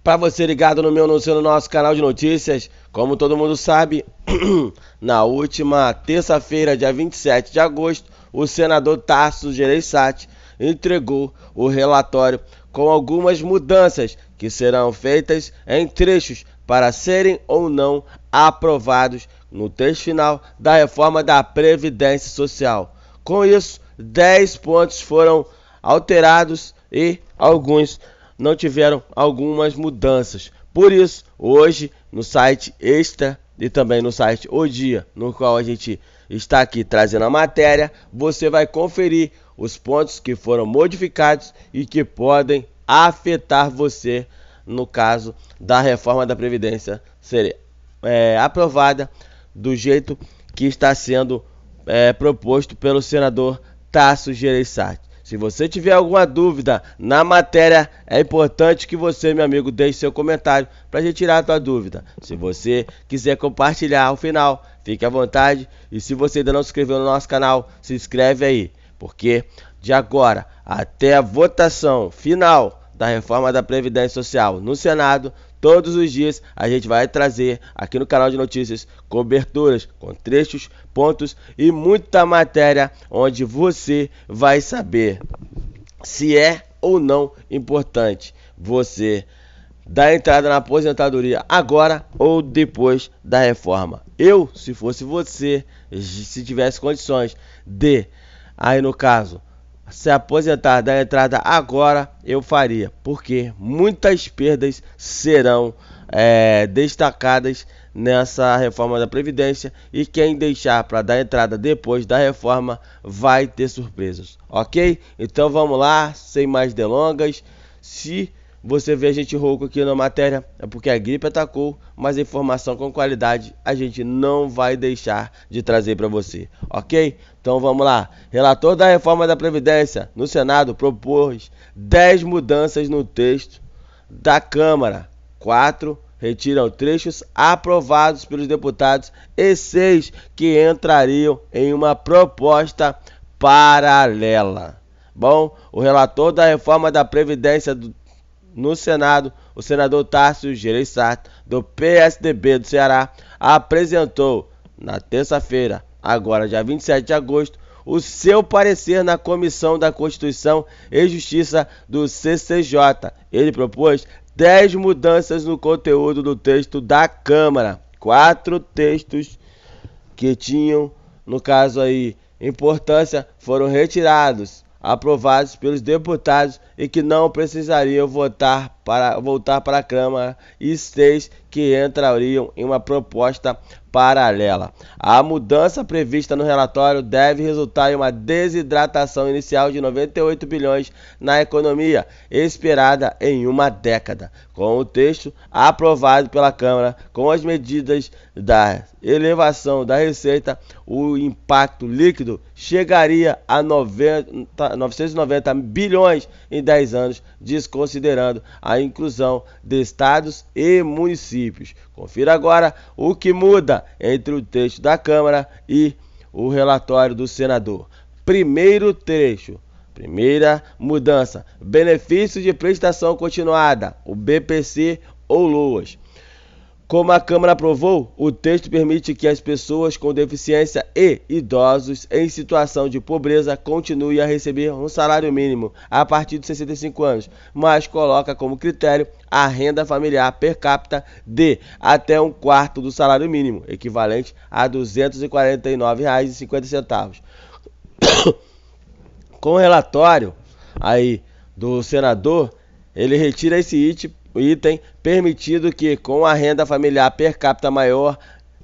Para você ligado no nosso canal de notícias, como todo mundo sabe, na última terça-feira, dia 27 de agosto, o senador Tasso Gereissati entregou o relatório com algumas mudanças que serão feitas em trechos para serem ou não aprovados no texto final da reforma da Previdência Social. Com isso, 10 pontos foram alterados e alguns não tiveram algumas mudanças. Por isso, hoje, no site Extra e também no site O Dia, no qual a gente está aqui trazendo a matéria, você vai conferir os pontos que foram modificados e que podem afetar você no caso da reforma da Previdência ser aprovada do jeito que está sendo proposto pelo senador Tasso Gereissati. Se você tiver alguma dúvida na matéria, é importante que você, meu amigo, deixe seu comentário para a gente tirar a tua dúvida. Se você quiser compartilhar ao final, fique à vontade. E se você ainda não se inscreveu no nosso canal, se inscreve aí. Porque de agora até a votação final da reforma da Previdência Social no Senado, todos os dias a gente vai trazer aqui no canal de notícias coberturas com trechos, pontos e muita matéria onde você vai saber se é ou não importante você dar entrada na aposentadoria agora ou depois da reforma. Eu, se fosse você, se tivesse condições de, aí no caso, se aposentar, dar entrada agora, eu faria, porque muitas perdas serão destacadas nessa reforma da Previdência e quem deixar para dar entrada depois da reforma vai ter surpresas, ok? Então vamos lá, sem mais delongas. Se você vê a gente rouco aqui na matéria, é porque a gripe atacou, mas a informação com qualidade a gente não vai deixar de trazer para você, ok? Então vamos lá. Relator da reforma da Previdência no Senado propôs 10 mudanças no texto da Câmara. 4 retiram trechos aprovados pelos deputados e 6 que entrariam em uma proposta paralela. Bom, o relator da reforma da Previdência no Senado, o senador Tasso Gereissati, do PSDB do Ceará, apresentou na terça-feira, agora dia 27 de agosto, o seu parecer na Comissão da Constituição e Justiça do CCJ. Ele propôs 10 mudanças no conteúdo do texto da Câmara. 4 textos que tinham, no caso aí, importância, foram retirados, aprovados pelos deputados e que não precisariam voltar para a Câmara, e 6 que entrariam em uma proposta paralela. A mudança prevista no relatório deve resultar em uma desidratação inicial de 98 bilhões na economia, esperada em uma década. Com o texto aprovado pela Câmara, com as medidas da elevação da receita, o impacto líquido chegaria a 990 bilhões em 10 anos, desconsiderando a inclusão de estados e municípios. Confira agora o que muda entre o texto da Câmara e o relatório do senador. Primeiro trecho. Primeira mudança: benefício de prestação continuada, o BPC ou LOAS. Como a Câmara aprovou, o texto permite que as pessoas com deficiência e idosos em situação de pobreza continuem a receber um salário mínimo a partir de 65 anos, mas coloca como critério a renda familiar per capita de até um quarto do salário mínimo, equivalente a R$ 249,50. Com o relatório aí do senador, ele retira esse item, permitindo que com a renda familiar per capita maior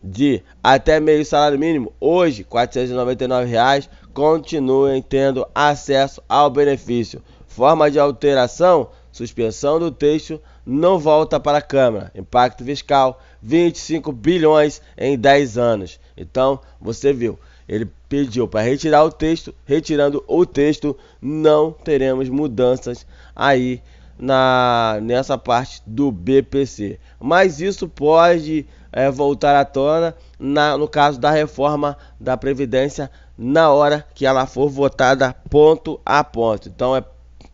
de até meio salário mínimo, hoje R$ 499, continuem tendo acesso ao benefício. Forma de alteração: suspensão do texto, não volta para a Câmara. Impacto fiscal: 25 bilhões em 10 anos. Então, você viu, ele pediu para retirar o texto. Retirando o texto, não teremos mudanças aí nessa parte do BPC. Mas isso pode voltar à tona no caso da reforma da Previdência, na hora que ela for votada ponto a ponto. Então é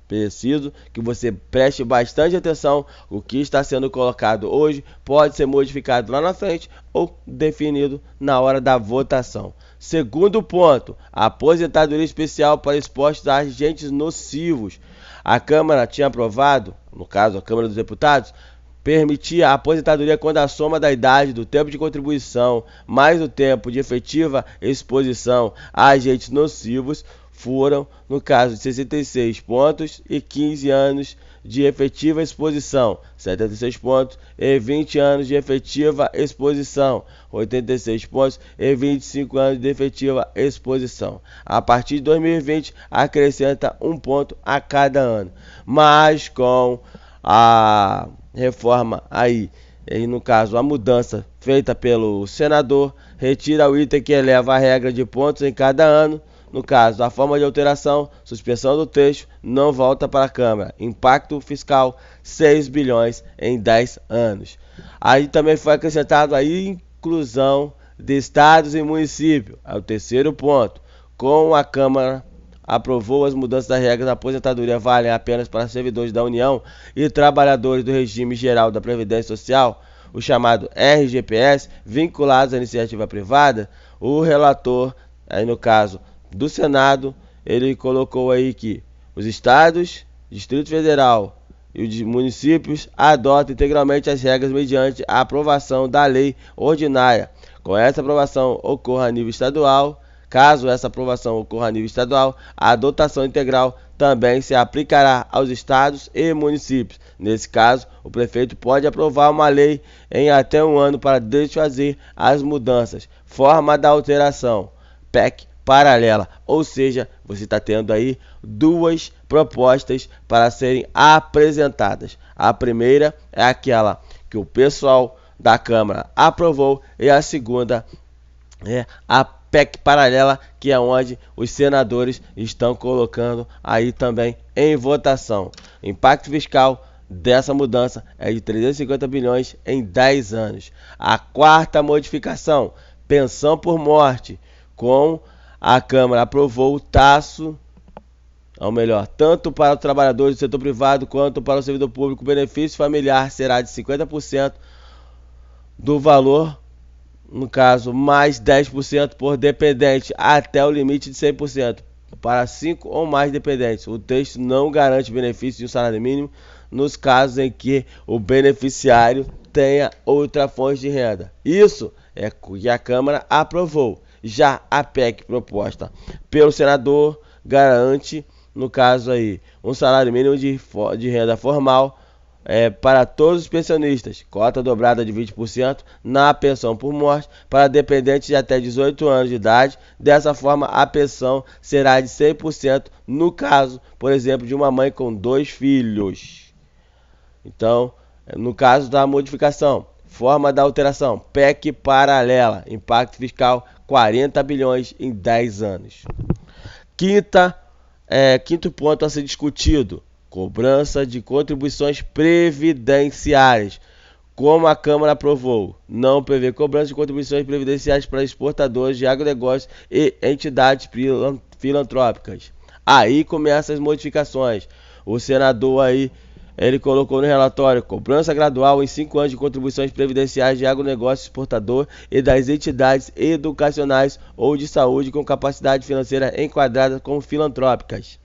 Preciso que você preste bastante atenção. O que está sendo colocado hoje pode ser modificado lá na frente ou definido na hora da votação. Segundo ponto, aposentadoria especial para expostos a agentes nocivos. A Câmara tinha aprovado, no caso a Câmara dos Deputados, permitia a aposentadoria quando a soma da idade, do tempo de contribuição, mais o tempo de efetiva exposição a agentes nocivos foram, no caso de 66 pontos e 15 anos de efetiva exposição, 76 pontos e 20 anos de efetiva exposição, 86 pontos e 25 anos de efetiva exposição. A partir de 2020, acrescenta um ponto a cada ano, mas com a reforma aí, e no caso a mudança feita pelo senador, retira o item que eleva a regra de pontos em cada ano. No caso, a forma de alteração, suspensão do texto, não volta para a Câmara. Impacto fiscal, 6 bilhões em 10 anos. Aí também foi acrescentado a inclusão de estados e municípios. É o terceiro ponto. Com a Câmara aprovou as mudanças das regras da aposentadoria valem apenas para servidores da União e trabalhadores do regime geral da Previdência Social, o chamado RGPS, vinculados à iniciativa privada. O relator, aí no caso do Senado, ele colocou aí que os estados, Distrito Federal e os municípios adotam integralmente as regras mediante a aprovação da lei ordinária. Com essa aprovação ocorra a nível estadual. Caso essa aprovação ocorra a nível estadual, a dotação integral também se aplicará aos estados e municípios. Nesse caso, o prefeito pode aprovar uma lei em até um ano para desfazer as mudanças. Forma da alteração, PEC paralela, ou seja, você está tendo aí duas propostas para serem apresentadas. A primeira é aquela que o pessoal da Câmara aprovou e a segunda é a PEC paralela, que é onde os senadores estão colocando aí também em votação. O impacto fiscal dessa mudança é de 350 bilhões em 10 anos. A quarta modificação, pensão por morte, com a Câmara aprovou o tasso, ou melhor, tanto para os trabalhadores do setor privado quanto para o servidor público, o benefício familiar será de 50% do valor, no caso, mais 10% por dependente, até o limite de 100%, para 5 ou mais dependentes. O texto não garante benefício de um salário mínimo nos casos em que o beneficiário tenha outra fonte de renda. Isso é o que a Câmara aprovou. Já a PEC proposta pelo senador garante, no caso aí, um salário mínimo de renda formal para todos os pensionistas, cota dobrada de 20% na pensão por morte para dependentes de até 18 anos de idade. Dessa forma, a pensão será de 100% no caso, por exemplo, de uma mãe com 2 filhos. Então, no caso da modificação, forma da alteração, PEC paralela, impacto fiscal 40 bilhões em 10 anos. Quinto ponto a ser discutido, cobrança de contribuições previdenciárias. Como a Câmara aprovou, não prevê cobrança de contribuições previdenciárias para exportadores de agronegócios e entidades filantrópicas. Aí começam as modificações. O senador aí, ele colocou no relatório cobrança gradual em 5 anos de contribuições previdenciárias de agronegócio exportador e das entidades educacionais ou de saúde com capacidade financeira enquadrada como filantrópicas,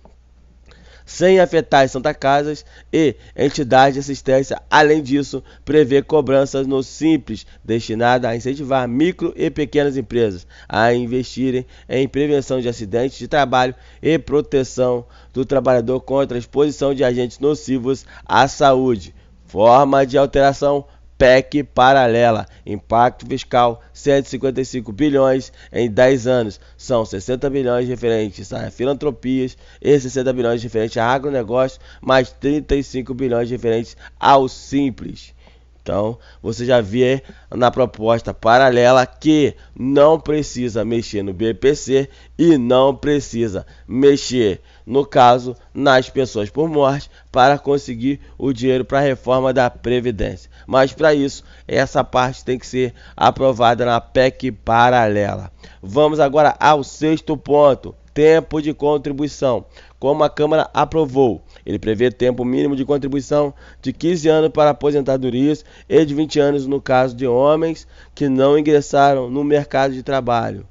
sem afetar as Santa Casas e entidades de assistência. Além disso, prevê cobranças no Simples, destinada a incentivar micro e pequenas empresas a investirem em prevenção de acidentes de trabalho e proteção do trabalhador contra a exposição de agentes nocivos à saúde. Forma de alteração, PEC paralela, impacto fiscal 155 bilhões em 10 anos, são 60 bilhões referentes a filantropias e 60 bilhões referentes a agronegócio, mais 35 bilhões referentes ao Simples. Então, você já vê na proposta paralela que não precisa mexer no BPC e não precisa mexer, no caso, nas pensões por morte para conseguir o dinheiro para a reforma da Previdência. Mas para isso, essa parte tem que ser aprovada na PEC paralela. Vamos agora ao sexto ponto. tempo de contribuição, como a Câmara aprovou. Ele prevê tempo mínimo de contribuição de 15 anos para aposentadorias e de 20 anos no caso de homens que não ingressaram no mercado de trabalho.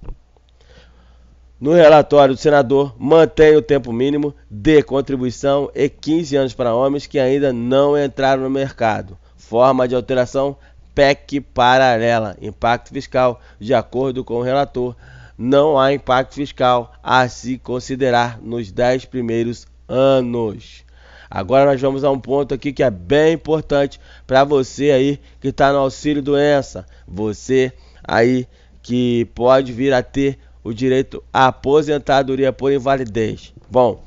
No relatório, o senador mantém o tempo mínimo de contribuição e 15 anos para homens que ainda não entraram no mercado. Forma de alteração: PEC paralela. Impacto fiscal: de acordo com o relator, não há impacto fiscal a se considerar nos 10 primeiros anos. Agora nós vamos a um ponto aqui que é bem importante para você aí que está no auxílio doença. Você aí que pode vir a ter o direito à aposentadoria por invalidez. Bom,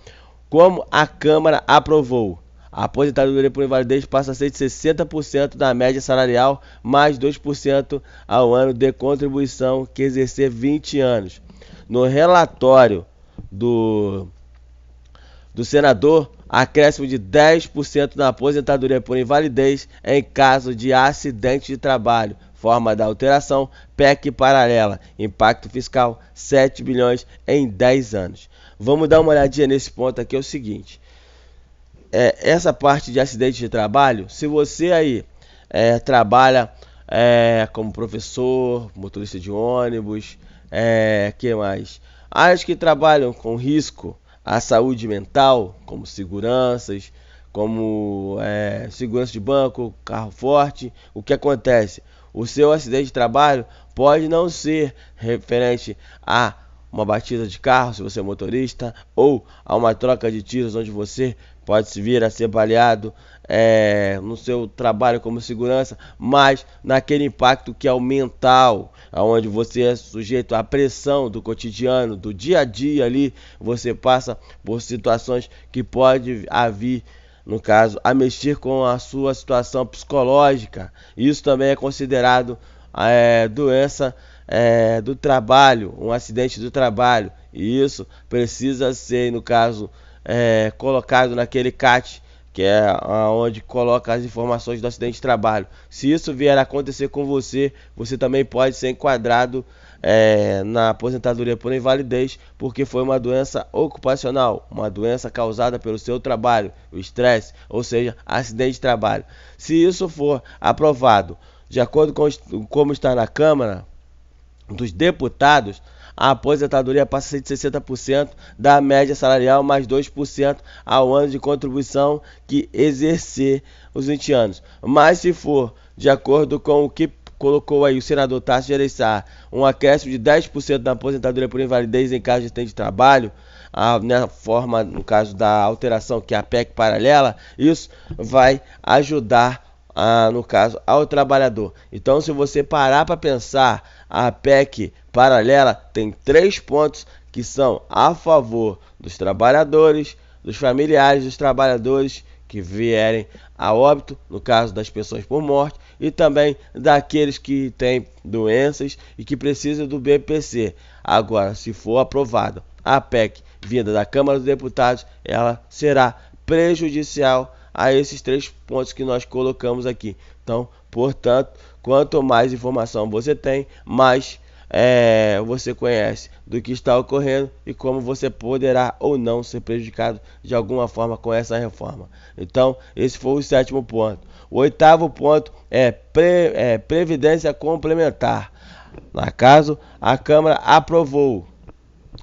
como a Câmara aprovou, a aposentadoria por invalidez passa a ser de 60% da média salarial, mais 2% ao ano de contribuição que exercer 20 anos. No relatório do senador, acréscimo de 10% na aposentadoria por invalidez em caso de acidente de trabalho. Forma da alteração: PEC paralela. Impacto fiscal: 7 bilhões em 10 anos. Vamos dar uma olhadinha nesse ponto aqui, é o seguinte. Essa parte de acidente de trabalho, se você aí trabalha como professor, motorista de ônibus, que mais? Áreas que trabalham com risco à saúde mental, como seguranças, como segurança de banco, carro forte, o que acontece? O seu acidente de trabalho pode não ser referente a uma batida de carro, se você é motorista, ou a uma troca de tiros, onde você pode se vir a ser baleado no seu trabalho como segurança, mas naquele impacto que é o mental, onde você é sujeito à pressão do cotidiano, do dia a dia ali, você passa por situações que pode vir, no caso, a mexer com a sua situação psicológica. Isso também é considerado doença do trabalho, um acidente do trabalho. E isso precisa ser, no caso, colocado naquele CAT, que é onde coloca as informações do acidente de trabalho. Se isso vier a acontecer com você, você também pode ser enquadrado na aposentadoria por invalidez, porque foi uma doença ocupacional, uma doença causada pelo seu trabalho, o estresse, ou seja, acidente de trabalho. Se isso for aprovado, de acordo com como está na Câmara dos Deputados, a aposentadoria passa a ser de 60% da média salarial, mais 2% ao ano de contribuição que exercer os 20 anos. Mas se for de acordo com o que colocou aí o senador Tasso Gereissati, um acréscimo de 10% da aposentadoria por invalidez em caso de acidente de trabalho, na forma, no caso da alteração, que é a PEC paralela, isso vai ajudar, no caso, ao trabalhador. Então, se você parar para pensar, a PEC paralela tem 3 pontos que são a favor dos trabalhadores, dos familiares dos trabalhadores que vierem a óbito, no caso das pessoas por morte, e também daqueles que têm doenças e que precisam do BPC. Agora, se for aprovada a PEC vinda da Câmara dos Deputados, ela será prejudicial a esses 3 pontos que nós colocamos aqui. Então, portanto, quanto mais informação você tem, mais você conhece do que está ocorrendo e como você poderá ou não ser prejudicado de alguma forma com essa reforma. Então, esse foi o 7º ponto. O 8º ponto é previdência complementar. No caso, a Câmara aprovou.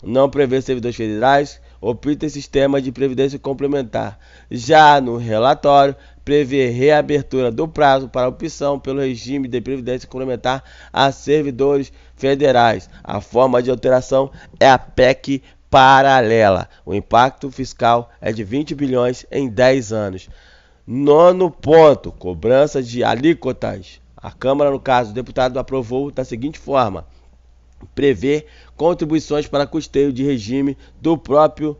Não prevê servidores federais, opta em sistema de previdência complementar. Já no relatório, prevê reabertura do prazo para opção pelo regime de previdência complementar a servidores federais. A forma de alteração é a PEC paralela. O impacto fiscal é de 20 bilhões em 10 anos. 9º ponto, cobrança de alíquotas. A Câmara, no caso, o deputado aprovou da seguinte forma: prevê contribuições para custeio de regime próprio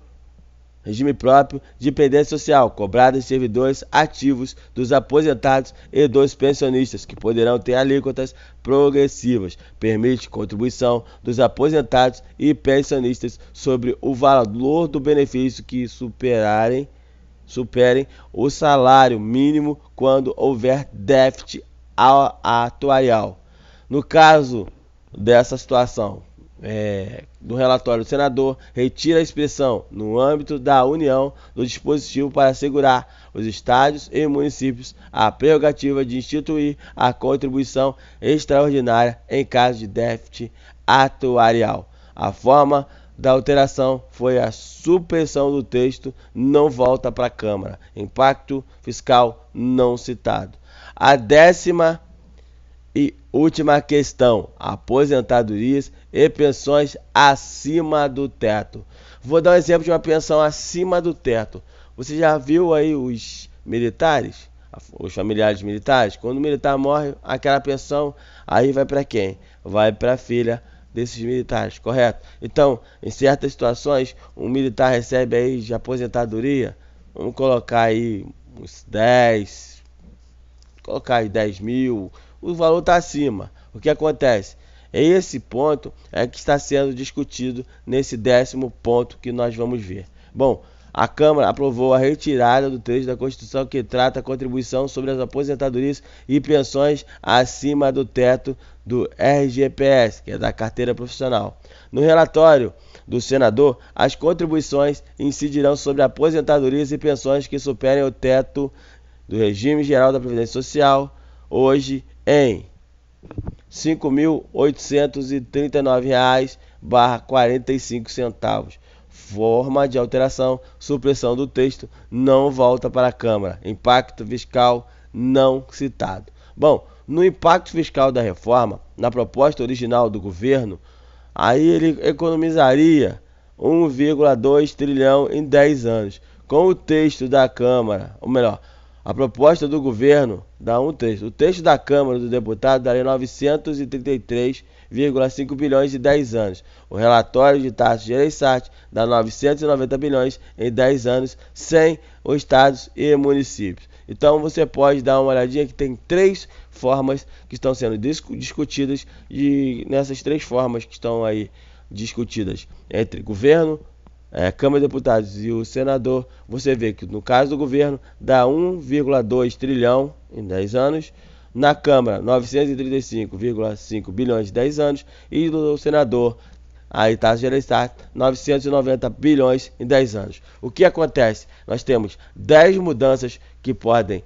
de previdência social, cobradas de servidores ativos, dos aposentados e dos pensionistas, que poderão ter alíquotas progressivas. Permite contribuição dos aposentados e pensionistas sobre o valor do benefício que superem o salário mínimo quando houver déficit atuarial. No caso dessa situação, do relatório do senador, retira a expressão no âmbito da União do dispositivo para assegurar os estados e municípios a prerrogativa de instituir a contribuição extraordinária em caso de déficit atuarial. A forma da alteração foi a supressão do texto, não volta para a Câmara. Impacto fiscal não citado. A 10ª e última questão: aposentadorias e pensões acima do teto. Vou dar um exemplo de uma pensão acima do teto. Você já viu aí os militares, os familiares militares? Quando o militar morre, aquela pensão aí vai para quem? Vai para a filha desses militares, correto? Então, em certas situações, um militar recebe aí de aposentadoria, vamos colocar aí uns 10, colocar aí 10 mil, o valor está acima. O que acontece? Esse ponto é que está sendo discutido nesse 10º ponto que nós vamos ver. Bom, a Câmara aprovou a retirada do trecho da Constituição que trata a contribuição sobre as aposentadorias e pensões acima do teto do RGPS, que é da carteira profissional. No relatório do senador, as contribuições incidirão sobre aposentadorias e pensões que superem o teto do regime geral da Previdência Social, hoje em R$ 5.839,45. Forma de alteração: supressão do texto, não volta para a Câmara. Impacto fiscal não citado. Bom, no impacto fiscal da reforma, na proposta original do governo, aí ele economizaria 1,2 trilhão em 10 anos. Com o texto da Câmara, ou melhor, a proposta do governo dá um texto. O texto da Câmara dos Deputados daria 933,5 bilhões em 10 anos. O relatório de Tasso Gereissati dá 990 bilhões em 10 anos, sem os estados e municípios. Então você pode dar uma olhadinha que tem 3 formas que estão sendo discutidas, e nessas 3 formas que estão aí discutidas entre governo, Câmara de Deputados e o senador, você vê que no caso do governo dá 1,2 trilhão em 10 anos, na Câmara 935,5 bilhões em 10 anos, e do senador, aí Tasso Gereissati, 990 bilhões em 10 anos. O que acontece? Nós temos 10 mudanças que podem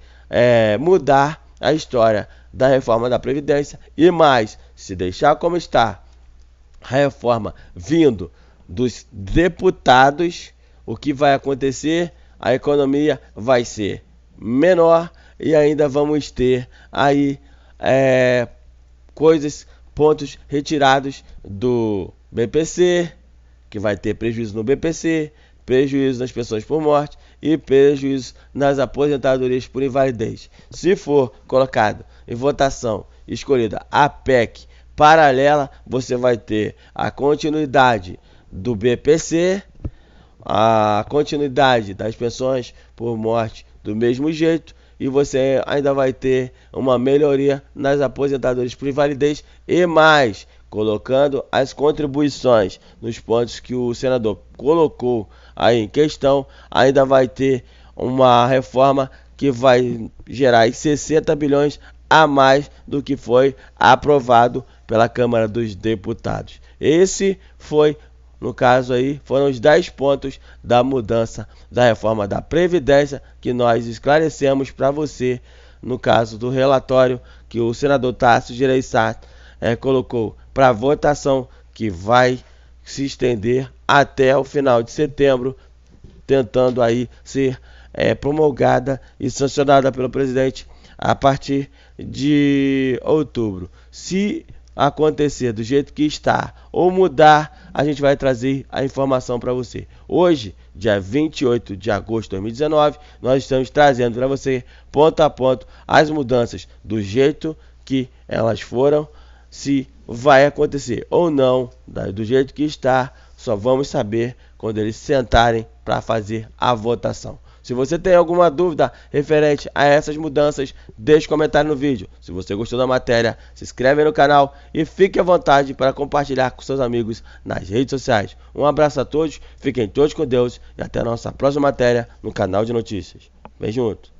mudar a história da reforma da Previdência, e mais, se deixar como está a reforma vindo dos deputados, o que vai acontecer? A economia vai ser menor e ainda vamos ter aí pontos retirados do BPC, que vai ter prejuízo no BPC, prejuízo nas pensões por morte e prejuízo nas aposentadorias por invalidez. Se for colocado em votação, escolhida a PEC paralela, você vai ter a continuidade do BPC, a continuidade das pensões por morte do mesmo jeito, e você ainda vai ter uma melhoria nas aposentadorias por invalidez, e mais, colocando as contribuições nos pontos que o senador colocou aí em questão, ainda vai ter uma reforma que vai gerar 60 bilhões a mais do que foi aprovado pela Câmara dos Deputados. Esse foi, no caso aí, foram os 10 pontos da mudança da reforma da Previdência que nós esclarecemos para você, no caso do relatório que o senador Tasso Gereissati colocou para votação, que vai se estender até o final de setembro, tentando aí ser promulgada e sancionada pelo presidente a partir de outubro. Se acontecer do jeito que está ou mudar, a gente vai trazer a informação para você. Hoje, dia 28 de agosto de 2019, nós estamos trazendo para você, ponto a ponto, as mudanças do jeito que elas foram. Se vai acontecer ou não, do jeito que está, só vamos saber quando eles sentarem para fazer a votação. Se você tem alguma dúvida referente a essas mudanças, deixe um comentário no vídeo. Se você gostou da matéria, se inscreve no canal e fique à vontade para compartilhar com seus amigos nas redes sociais. Um abraço a todos, fiquem todos com Deus e até a nossa próxima matéria no canal de notícias. Vem junto!